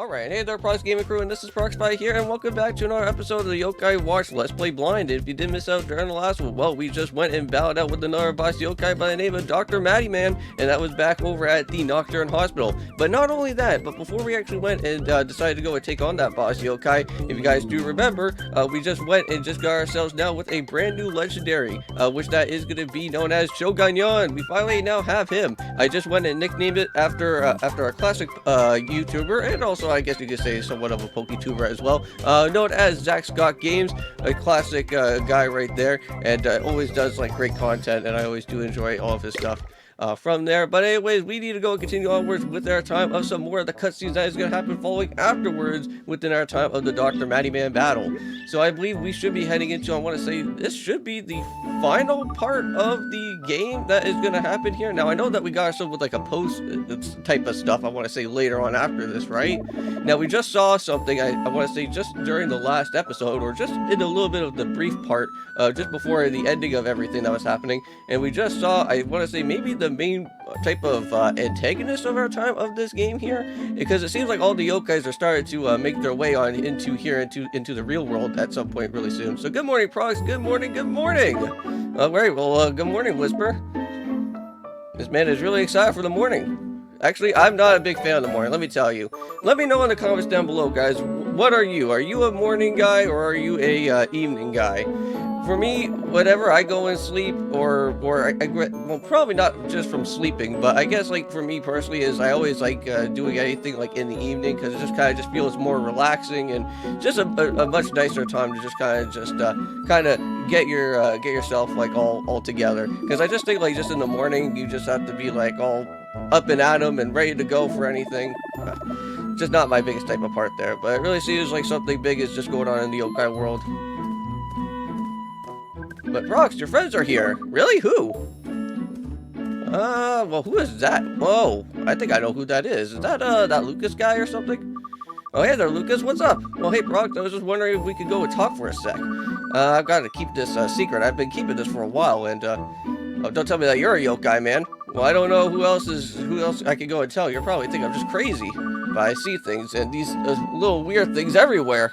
Alright, hey there, Prox Gaming Crew, and this is Proxify here, and welcome back to another episode of the Yokai Watch Let's Play Blind. If you did miss out during the last one, well, we just went and battled out with another boss yokai by the name of Dr. Matty Man, and that was back over at the Nocturne Hospital. But not only that, but before we actually went and decided to go and take on that boss yokai, if you guys do remember, we just went and just got ourselves now with a brand new legendary, which that is going to be known as Shogunyan. We finally now have him. I just went and nicknamed it after a classic YouTuber, and also I guess you could say somewhat of a PokeTuber as well, known as Zach Scott Games, a classic guy right there, and always does like great content, and I always do enjoy all of his stuff from there. But anyways, we need to go and continue onwards with our time of some more of the cutscenes that is going to happen following afterwards within our time of the Dr. Matty Man battle. So I believe we should be heading into, I want to say, this should be the final part of the game that is going to happen here. Now, I know that we got ourselves with like a post type of stuff, I want to say, later on after this, right? Now, we just saw something, I want to say, just during the last episode, or just in a little bit of the brief part, just before the ending of everything that was happening, and we just saw, I want to say, maybe the main type of antagonist of our time of this game here, because it seems like all the yokais are starting to make their way on into the real world at some point really soon. So good morning, Prox. Good morning. Good morning. Right, well, good morning, Whisper. This man is really excited for the morning. Actually, I'm not a big fan of the morning, let me tell you. Let me know in the comments down below, guys. What are you? Are you a morning guy or are you a evening guy? For me, whenever I go and sleep, or well, probably not just from sleeping, but I guess like for me personally is I always like doing anything like in the evening, because it just kind of feels more relaxing and just a much nicer time to just kind of get yourself like all together. Because I just think like just in the morning you just have to be like all up and at 'em and ready to go for anything. Just not my biggest type of part there, but it really seems like something big is just going on in the yokai world. But Prox, your friends are here. Really? Who? Well, who is that? Whoa, I think I know who that is. Is that, that Lucas guy or something? Oh, hey there, Lucas. What's up? Well, hey, Prox, I was just wondering if we could go and talk for a sec. I've got to keep this, secret. I've been keeping this for a while, and, oh, don't tell me that you're a yokai, man. Well, I don't know who else I could go and tell. You're probably thinking I'm just crazy. But I see things, and these little weird things everywhere.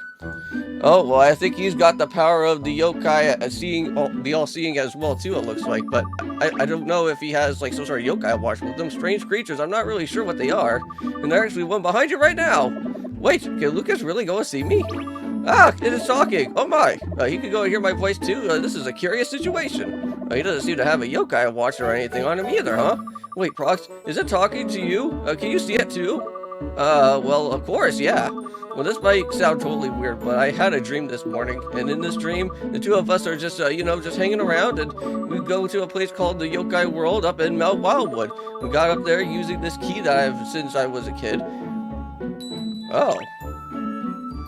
Oh, well, I think he's got the power of the yokai the all-seeing as well, too, it looks like. But I don't know if he has, like, some sort of yokai watch with them. Strange creatures, I'm not really sure what they are. And there's actually one behind you right now. Wait, can Lucas really go and see me? Ah, it is talking. Oh, my. He could go and hear my voice, too. This is a curious situation. He doesn't seem to have a yokai watch or anything on him either, huh? Wait, Prox, is it talking to you? Can you see it, too? Well, of course, yeah. Well, this might sound totally weird, but I had a dream this morning, and in this dream, the two of us are just, you know, just hanging around, and we go to a place called the Yokai World up in Mount Wildwood. We got up there using this key that I've since I was a kid. Oh.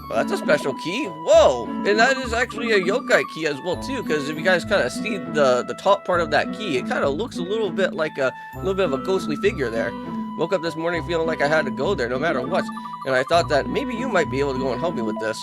Well, that's a special key. Whoa! And that is actually a yokai key as well, too, because if you guys kind of see the top part of that key, it kind of looks a little bit like a little bit of a ghostly figure there. Woke up this morning feeling like I had to go there no matter what, and I thought that maybe you might be able to go and help me with this.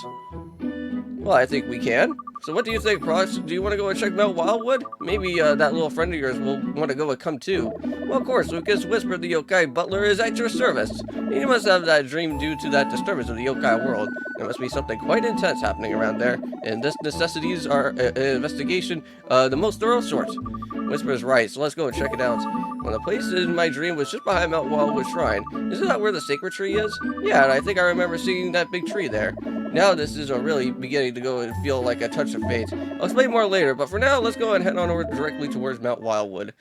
Well, I think we can. So what do you think, Prox? Do you want to go and check Mount Wildwood? Maybe that little friend of yours will want to go and come too. Well, of course, Lucas whispered the yokai butler is at your service. You must have that dream due to that disturbance of the yokai world. There must be something quite intense happening around there, and this necessitates our investigation the most thorough sort. Whisper is right, so let's go and check it out. Well, the place in my dream was just behind Mount Wildwood Shrine. Isn't that where the sacred tree is? Yeah, and I think I remember seeing that big tree there. Now this is really beginning to go and feel like a touch of fate. I'll explain more later, but for now, let's go and head on over directly towards Mount Wildwood.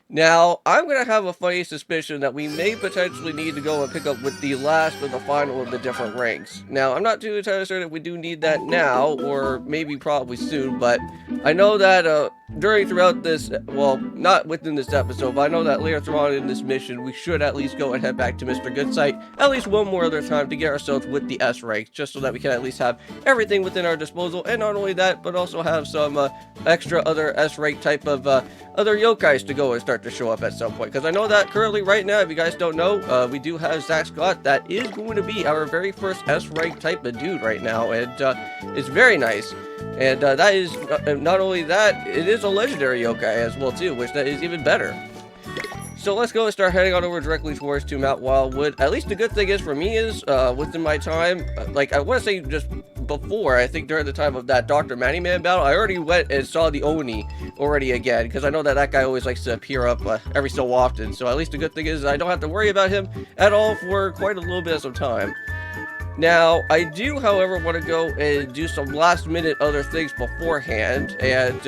Now, I'm going to have a funny suspicion that we may potentially need to go and pick up with the last or the final of the different ranks. Now, I'm not too entirely certain if we do need that now, or maybe probably soon, but I know that throughout this, well, not within this episode, but I know that later on in this mission, we should at least go and head back to Mr. Goodsight at least one more other time to get ourselves with the S rank, just so that we can at least have everything within our disposal, and not only that, but also have some extra other S rank type of other yokais to go and start to show up at some point. Because I know that currently right now, if you guys don't know, we do have Zach Scott. That is going to be our very first S rank type of dude right now, and it's very nice. And that is not only that, it is a legendary yokai as well too, which that is even better. so let's go and start heading on over directly towards to Mount Wildwood. At least the good thing is for me is, within my time, like, I want to say just before, I think during the time of that Dr. Mannyman battle, I already went and saw the Oni already again, because I know that that guy always likes to appear up every so often, so at least the good thing is I don't have to worry about him at all for quite a little bit of some time. Now, I do, however, want to go and do some last-minute other things beforehand, and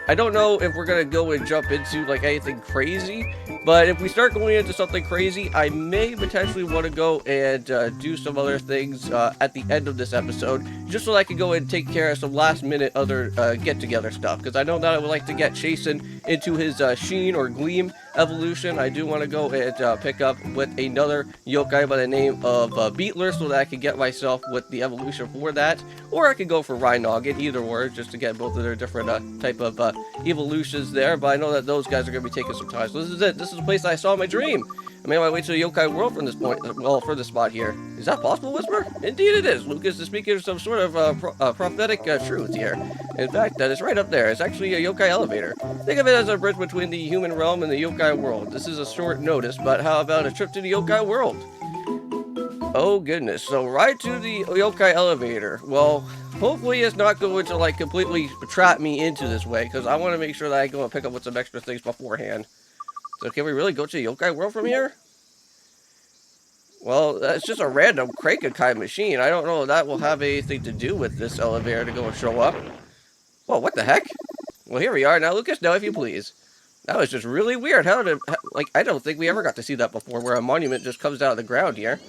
I don't know if we're going to go and jump into, like, anything crazy, but if we start going into something crazy, I may potentially want to go and do some other things at the end of this episode, just so I can go and take care of some last-minute other get-together stuff, because I know that I would like to get Chasen into his Sheen or Gleam evolution. I do want to go and pick up with another yokai by the name of Beetler, so that I can get myself with the evolution for that, or I could go for Rhinoggin, either or, just to get both of their different type of evolutions there, but I know that those guys are going to be taking some time. So this is it. This is the place I saw in my dream. I made my way to the yokai world from this point, well, for this spot here. Is that possible, Whisper? Indeed it is. Lucas is speaking of some sort of prophetic truth here. In fact, that is right up there. It's actually a yokai elevator. Think of it as a bridge between the human realm and the yokai world. This is a short notice, but how about a trip to the yokai world? Oh goodness, so right to the yokai elevator. Well, hopefully it's not going to like completely trap me into this way, because I want to make sure that I go and pick up with some extra things beforehand. So can we really go to the yokai world from here? Well, that's just a random Krakenkai machine. I don't know if that will have anything to do with this elevator to go and show up. Whoa, what the heck? Well, here we are. Now, Lucas, now if you please. That was just really weird. Like, I don't think we ever got to see that before, where a monument just comes out of the ground here.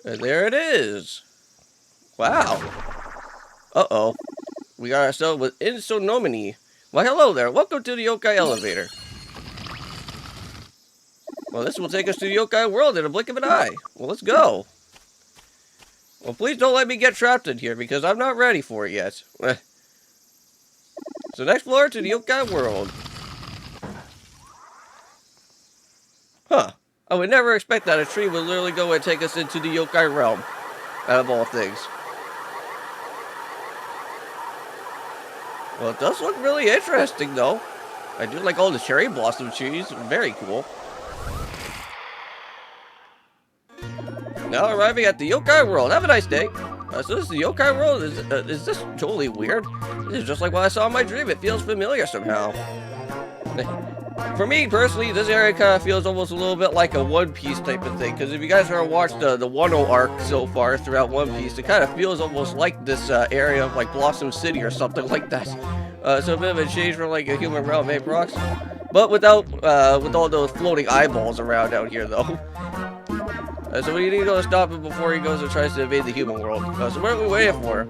And there it is. Wow. Uh-oh. We got ourselves with Insonomini. Well, hello there. Welcome to the yokai elevator. Well, this will take us to the yokai world in a blink of an eye. Well, let's go. Well, please don't let me get trapped in here, because I'm not ready for it yet. So next floor to the yokai world. Huh. I would never expect that a tree would literally go and take us into the yokai realm. Out of all things. Well, it does look really interesting, though. I do like all the cherry blossom trees. Very cool. Now arriving at the yokai world. Have a nice day. So this is the yokai world. Is this totally weird? This is just like what I saw in my dream. It feels familiar somehow. For me, personally, this area kind of feels almost a little bit like a One Piece type of thing. Because if you guys ever watched the Wano arc so far throughout One Piece, it kind of feels almost like this area of like Blossom City or something like that. So a bit of a change from like a human realm, eh, Prox? But without, with all those floating eyeballs around out here, though. So we need to go stop him before he goes and tries to invade the human world. So what are we waiting for?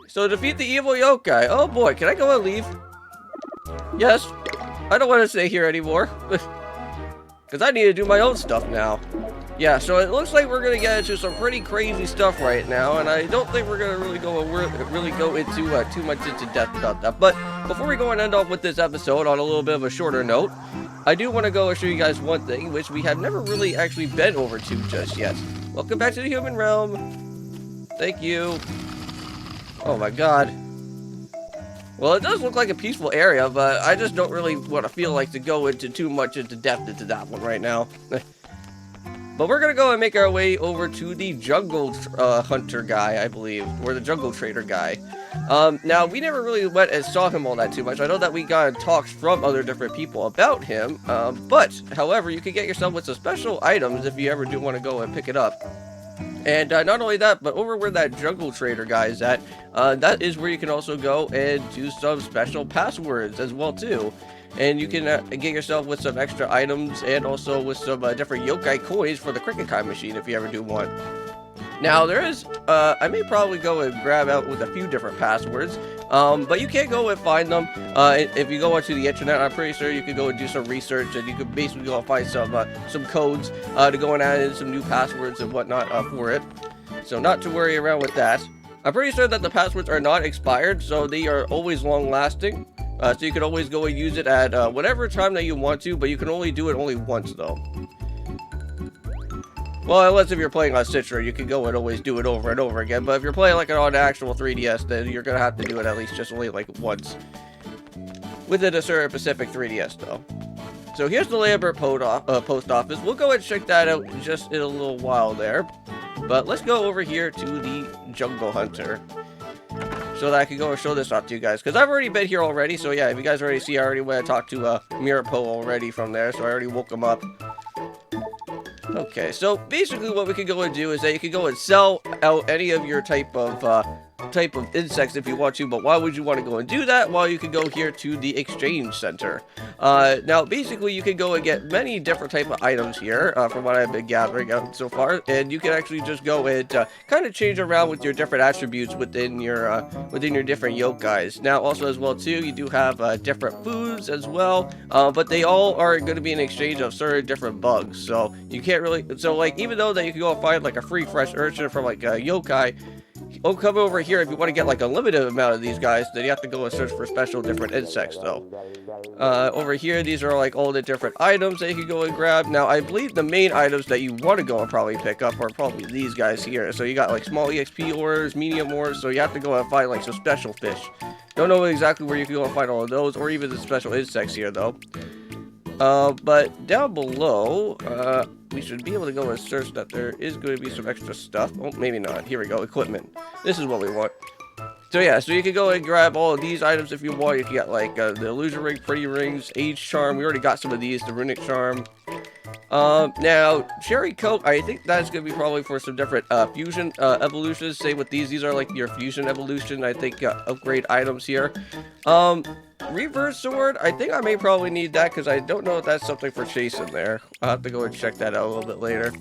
So defeat the evil yokai. Oh boy, can I go and leave? Yes. I don't want to stay here anymore. Because I need to do my own stuff now. Yeah, so it looks like we're going to get into some pretty crazy stuff right now. And I don't think we're going to really go into too much into depth about that. But before we go and end off with this episode on a little bit of a shorter note, I do want to go and show you guys one thing, which we have never really actually been over to just yet. Welcome back to the human realm. Thank you. Oh my god. Well, it does look like a peaceful area, but I just don't really want to feel like to go into too much into depth into that one right now. But we're going to go and make our way over to the jungle hunter guy, I believe, or the jungle trader guy. Now, we never really went and saw him all that too much. I know that we got talks from other different people about him, but, however, you can get yourself with some special items if you ever do want to go and pick it up. And not only that, but over where that jungle trader guy is at, that is where you can also go and do some special passwords as well, too. And you can get yourself with some extra items and also with some different yokai coins for the Krakenkai machine if you ever do want. Now, there is, I may probably go and grab out with a few different passwords, but you can't go and find them. If you go onto the internet, I'm pretty sure you can go and do some research, and you could basically go and find some codes to go and add in some new passwords and whatnot for it. So not to worry around with that. I'm pretty sure that the passwords are not expired, so they are always long-lasting. So you can always go and use it at whatever time that you want to, but you can only do it only once, though. Well, unless if you're playing on Citra, you can go and always do it over and over again. But if you're playing like on an actual 3DS, then you're going to have to do it at least just only like once. Within a certain Pacific 3DS, though. So here's the Lambert post office. We'll go and check that out just in a little while there. But let's go over here to the Jungle Hunter, so that I can go and show this off to you guys. Because I've already been here already. So yeah, if you guys already see, I already went and talked to Mirapo already from there. So I already woke him up. Okay, so basically what we can go and do is that you can go and sell out any of your type of insects if you want to, but why would you want to go and do that? Well, you can go here to the exchange center. Now basically you can go and get many different type of items here, from what I've been gathering out so far, and you can actually just go and kind of change around with your different attributes within your different yokais. Now also as well too, you do have different foods as well, but they all are going to be in exchange of certain different bugs, so you can't really, so like even though that you can go and find like a free fresh urchin from like a yokai, come over here if you want to get like a limited amount of these guys, then you have to go and search for special different insects though. Over here, these are like all the different items that you can go and grab. Now I believe the main items that you want to go and probably pick up are probably these guys here. So you got like small EXP ores, medium ores, so you have to go and find like some special fish. Don't know exactly where you can go and find all of those, or even the special insects here though. But down below, we should be able to go and search that there is going to be some extra stuff. Oh, maybe not. Here we go. Equipment. This is what we want. So yeah, so you can go and grab all of these items if you want. You can get like the illusion ring, pretty rings, age charm. We already got some of these, the runic charm. Now cherry coat, I think that's gonna be probably for some different fusion evolutions. Say with these are like your fusion evolution, I think, upgrade items here. Reverse sword, I think I may probably need that because I don't know if that's something for chasing there. I'll have to go and check that out a little bit later.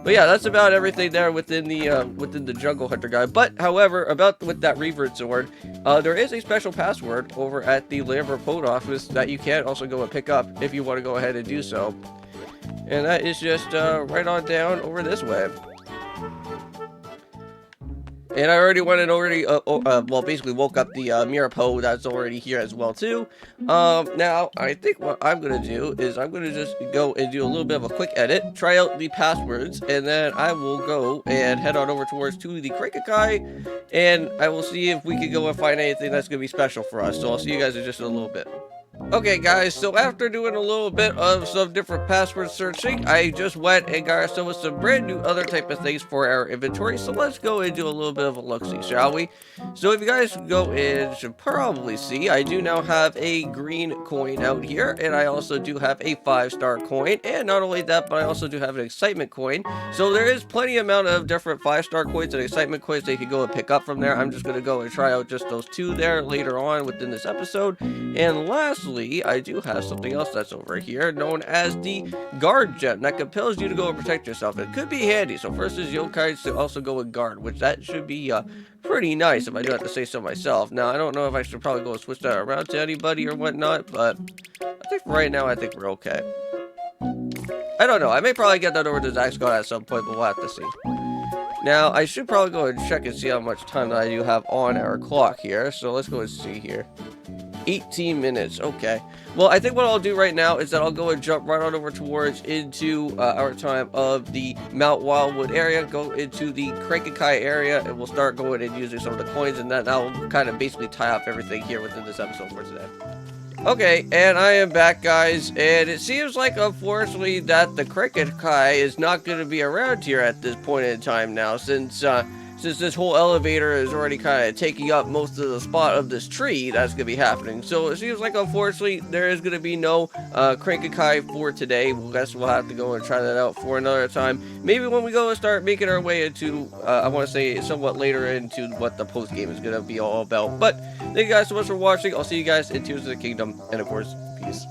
But yeah, that's about everything there within the Jungle Hunter guide. But however, with that revert sword, there is a special password over at the Lambert post office that you can also go and pick up if you want to go ahead and do so. And that is just right on down over this way. And I already went and well, basically woke up the Mirapo that's already here as well too. Now I think what I'm gonna do is I'm gonna just go and do a little bit of a quick edit, try out the passwords, and then I will go and head on over towards to the Krikakai, and I will see if we can go and find anything that's gonna be special for us. So I'll see you guys in just a little bit. Okay guys, so after doing a little bit of some different password searching, I just went and got ourselves some brand new other type of things for our inventory. So let's go and do a little bit of a look-see, shall we? So if you guys go in, should probably see, I do now have a green coin out here, and I also do have a 5-star coin, and not only that, but I also do have an excitement coin. So there is plenty amount of different 5-star coins and excitement coins that you can go and pick up from there. I'm just going to go and try out just those two there later on within this episode. And lastly, I do have something else that's over here known as the guard gem that compels you to go and protect yourself. It could be handy. So first is yokai to also go with guard, which that should be pretty nice if I do have to say so myself. Now I don't know if I should probably go and switch that around to anybody or whatnot, but I think right now I think we're okay. I don't know. I may probably get that over to Zach's God at some point, but we'll have to see. Now I should probably go and check and see how much time that I do have on our clock here. So let's go and see here. 18 minutes. Okay. Well, I think what I'll do right now is that I'll go and jump right on over towards into our time of the Mount Wildwood area, go into the Krikakai area, and we'll start going and using some of the coins, and then that will kind of basically tie up everything here within this episode for today. Okay, and I am back, guys, and it seems like, unfortunately, that the Krikakai is not going to be around here at this point in time now, since this whole elevator is already kind of taking up most of the spot of this tree that's going to be happening. So it seems like, unfortunately, there is going to be no Krikakai for today. Well, I guess we'll have to go and try that out for another time. Maybe when we go and start making our way into, I want to say, somewhat later into what the post-game is going to be all about. But thank you guys so much for watching. I'll see you guys in Tears of the Kingdom. And, of course, peace.